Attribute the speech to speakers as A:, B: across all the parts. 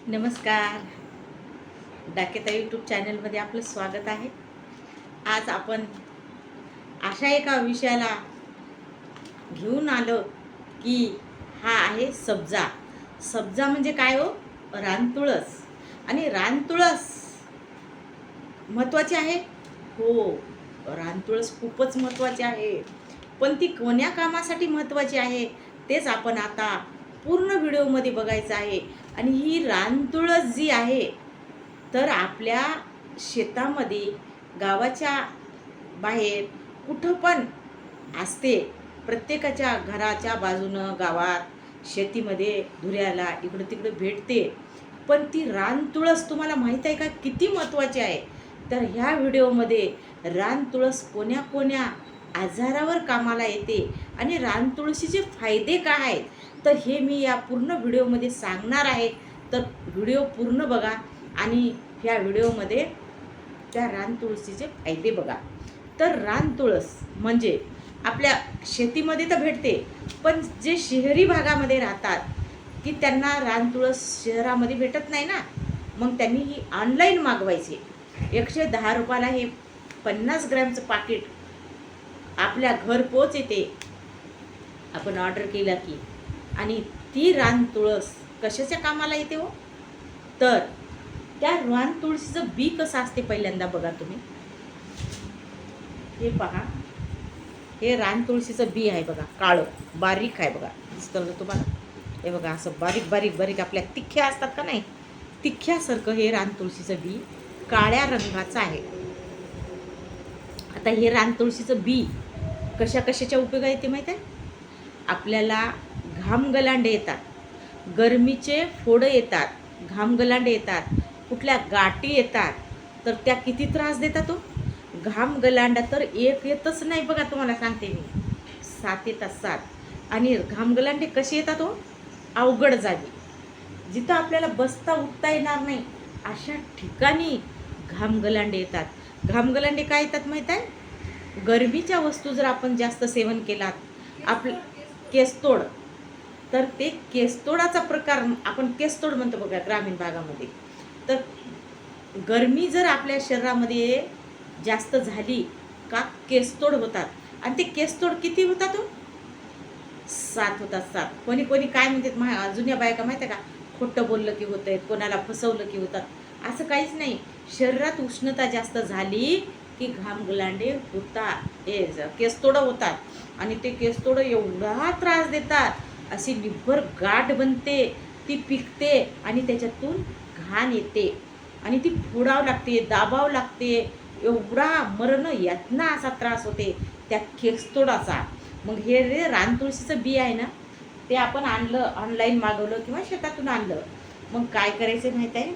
A: नमस्कार. डाकेता यूट्यूब चॅनलमध्ये आपलं स्वागत आहे. आज आपण अशा एका विषयाला घेऊन आलो की हा आहे सब्जा. सब्जा म्हणजे काय हो? रानतुळस. आणि रानतुळस महत्त्वाची आहे. हो, रानतुळस खूपच महत्त्वाची आहे. पण ती कोण्या कामासाठी महत्त्वाची आहे तेच आपण आता पूर्ण व्हिडिओमध्ये बघायचं आहे. आणि ही रानतुळस जी आहे तर आपल्या शेतामध्ये, गावाच्या बाहेर कुठं पण असते. प्रत्येकाच्या घराच्या बाजूनं, गावात, शेतीमध्ये धुऱ्याला इकडं तिकडं भेटते. पण ती रानतुळस तुम्हाला माहीत आहे का किती महत्त्वाची आहे? तर ह्या व्हिडिओमध्ये रानतुळस कोण्या कोण्या आजारावर कामाला येते आणि रानतुळशीचे फायदे काय आहेत, तर हे मी या पूर्ण व्हिडिओमध्ये सांगणार आहे. तर व्हिडिओ पूर्ण बघा आणि ह्या व्हिडिओमध्ये त्या रानतुळशीचे फायदे बघा. तर रानतुळस म्हणजे आपल्या शेतीमध्ये तर भेटते, पण जे शहरी भागामध्ये राहतात की त्यांना रानतुळस शहरामध्ये भेटत नाही ना, मग त्यांनी ही ऑनलाईन मागवायची. 110 रुपयाला हे 50 ग्रॅमचं पाकिट आपल्या घरपोच येते आपण ऑर्डर केला की. आणि ती रानतुळस कशाच्या कामाला येते हो? तर त्या रानतुळशीचं बी कसं असते पहिल्यांदा बघा तुम्ही. हे पहा, हे रानतुळशीचं बी आहे बघा, काळं बारीक आहे बघा, दिसतं ना तुम्हाला? हे बघा, असं बारीक बारीक बारीक आपल्या तिख्या असतात का नाही, तिख्यासारखं हे रानतुळशीचं बी काळ्या रंगाचं आहे. आता हे रानतुळशीचं बी कशा कशाच्या उपयोग आहे ते माहीत आहे? आपल्याला घामगलांडे येतात, गरमीचे फोडं येतात, घामगलांडे येतात, कुठल्या गाठी येतात, तर त्या किती त्रास देतात तो. घामगलांडा तर एक येतच नाही बघा, तुम्हाला सांगते मी, 7 येतात 7. आणि घामगलांडे कसे येतात हो? अवघड जागी, जिथं आपल्याला बसता उठता येणार नाही अशा ठिकाणी घामगलांडे येतात. घामगलांडे काय येतात माहीत आहे? गरमीच्या वस्तू जर आपण जास्त सेवन केलात, आपलं केसतोड, तर ते केसतोडाचा प्रकार आपण केसतोड म्हणतो बघा ग्रामीण भागामध्ये. तर गरमी जर आपल्या शरीरामध्ये जास्त झाली का केसतोड होतात. आणि ते केसतोड किती होतात हो? 7 होतात 7. कोणी कोणी काय म्हणतात, जुन्या बायका माहिती आहे का, खोटं बोललं की होतंय, कोणाला फसवलं की होतात. असं काहीच नाही. शरीरात उष्णता जास्त झाली की घामगलांडे होतात, हे केसतोडं होतात. आणि ते केसतोडं एवढा त्रास देतात, अशी निब्बर गाठ बनते, ती पिकते आणि त्याच्यातून घाण येते आणि ती फोडावं लागते, दाबावं लागते. एवढा मरण यातना असा त्रास होते त्या केसतोडाचा. मग हे रे रानतुळशीचं बी आहे ना, ते आपण आणलं, ऑनलाईन मागवलं किंवा शेतातून आणलं. मग काय करायचं माहीत आहे?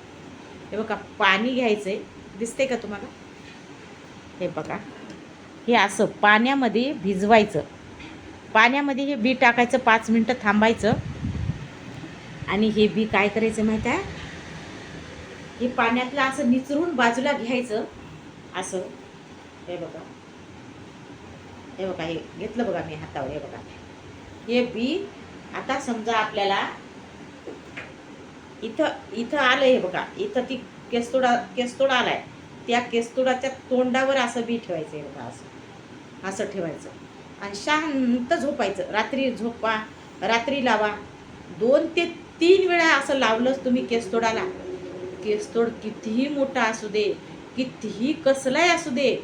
A: हे बघा, पाणी घ्यायचं आहे, दिसते का तुम्हाला? हे बघा, हे असं पाण्यामध्ये भिजवायचं. पाण्यामध्ये हे बी टाकायचं, 5 मिनटं थांबायचं. आणि हे बी काय करायचं माहीत आहे? हे पाण्यातलं असं निचरून बाजूला घ्यायचं असं. हे बघा, हे बघा, हे घेतलं बघा मी हातावर. हे बघा, हे बी आता समजा आपल्याला इथं इथं आलं, हे बघा, इथं ती केसतोडा आलाय, त्या केसतोडाच्या तोंडावर असं बी ठेवायचं. हे बघा, असं असं ठेवायचं आणि शांत झोपायचं. रात्री झोपा, रात्री लावा, 2 ते 3 वेळा असं लावलंच तुम्ही केसतोडाला. केसतोड कितीही मोठा असू दे, कितीही कसलाही असू दे,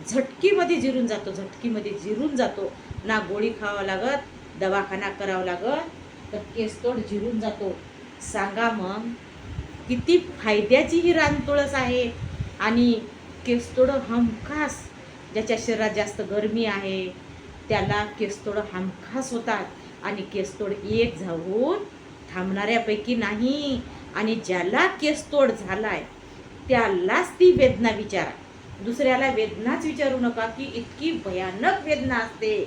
A: झटकीमध्ये जिरून जातो, झटकीमध्ये जिरून जातो. ना गोळी खावं लागत, दवाखाना करावा लागत, तर केसतोड जिरून जातो. सांगा मग किती फायद्याची ही रानतुळस आहे. आणि केसतोडं हमखास, ज्याच्या शरीरात जास्त गरमी आहे त्याला केसतोडं हमखास होतात. आणि केसतोड एक जाऊन थांबणाऱ्यापैकी नाही. आणि ज्याला केसतोड झालाय त्यालाच ती वेदना विचारा, दुसऱ्याला वेदनाच विचारू नका. की इतकी भयानक वेदना असते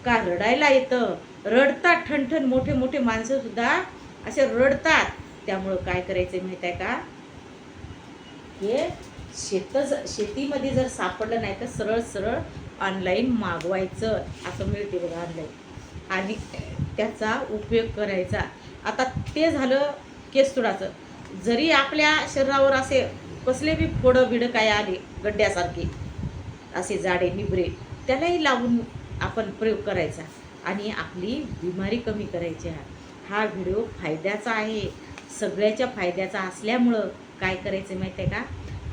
A: का रडायला येतं. रडतात ठणठण, मोठे मोठे माणसं सुद्धा असे रडतात. त्यामुळं काय करायचं माहीत आहे का? हे शेतीमध्ये जर सापडलं नाही तर सरळ सरळ ऑनलाईन मागवायचं, असं मिळते बघा ऑनलाईन, आणि त्याचा उपयोग करायचा. आता ते झालं केसतोडाचं. जरी आपल्या शरीरावर असे कसले बी फोडं बिडं काय आले गड्ड्यासारखे असे जाडे निबरे, त्यालाही लावून आपण प्रयोग करायचा आणि आपली बिमारी कमी करायची आहे. हा व्हिडिओ फायद्याचा आहे, सगळ्याच्या फायद्याचा असल्यामुळं काय करायचं माहिती आहे का,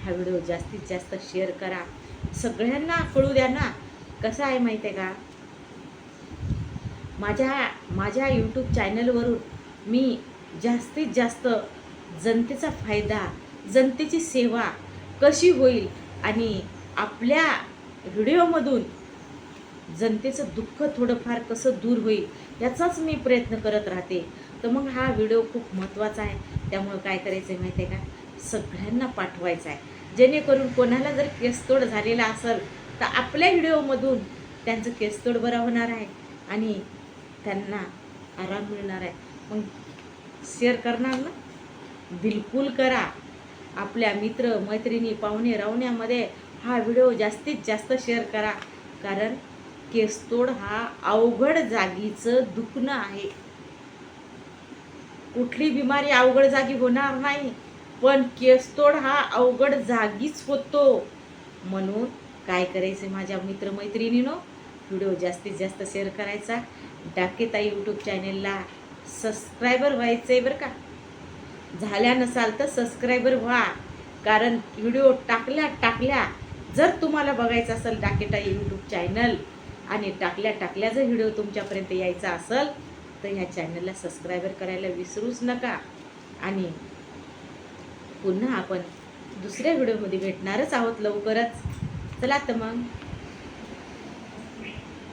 A: हा व्हिडिओ जास्तीत जास्त शेअर करा, सगळ्यांना कळू द्या ना. कसं आहे माहिती आहे का, माझ्या यूट्यूब चॅनलवरून मी जास्तीत जास्त जनतेचा फायदा, जनतेची सेवा कशी होईल आणि आपल्या व्हिडिओमधून जनतेचं दुःख थोडंफार कसं दूर होईल याचाच मी प्रयत्न करत राहते. तर मग हा व्हिडिओ खूप महत्त्वाचा आहे. त्यामुळं काय करायचं आहे माहिती आहे का, सगळ्यांना पाठवायचा आहे, जेणेकरून कोणाला जर केसतोड झालेला असेल तर आपल्या व्हिडिओमधून त्यांचं केसतोड बरा होणार आहे आणि त्यांना आराम मिळणार आहे. मग शेअर करणार ना, बिलकुल करा. आपल्या मित्र मैत्रिणी पाहुणे रावण्यामध्ये हा व्हिडिओ जास्तीत जास्त शेअर करा. कारण केसतोड हा अवघड जागीचं दुखणं आहे. कुठली बिमारी अवघड जागी होणार नाही, पण केसतोड हा अवघड जागीच होतो. म्हणून काय करायचं माझ्या मित्रमैत्रिणींनो, व्हिडिओ जास्तीत जास्त शेअर करायचा. डाकेताई यूट्यूब चॅनेलला सबस्क्रायबर व्हायचं आहे बरं का. झाल्या नसाल तर सबस्क्रायबर व्हा. कारण व्हिडिओ टाकल्या जर तुम्हाला बघायचं असेल डाकेताई यूट्यूब चॅनल आणि टाकल्या जर व्हिडिओ तुमच्यापर्यंत यायचा असेल तर ह्या चॅनलला सबस्क्रायबर करायला विसरूच नका. आणि पुन्हा आपण दुसऱ्या व्हिडिओमध्ये भेटणारच आहोत लवकरच. चला तर मग.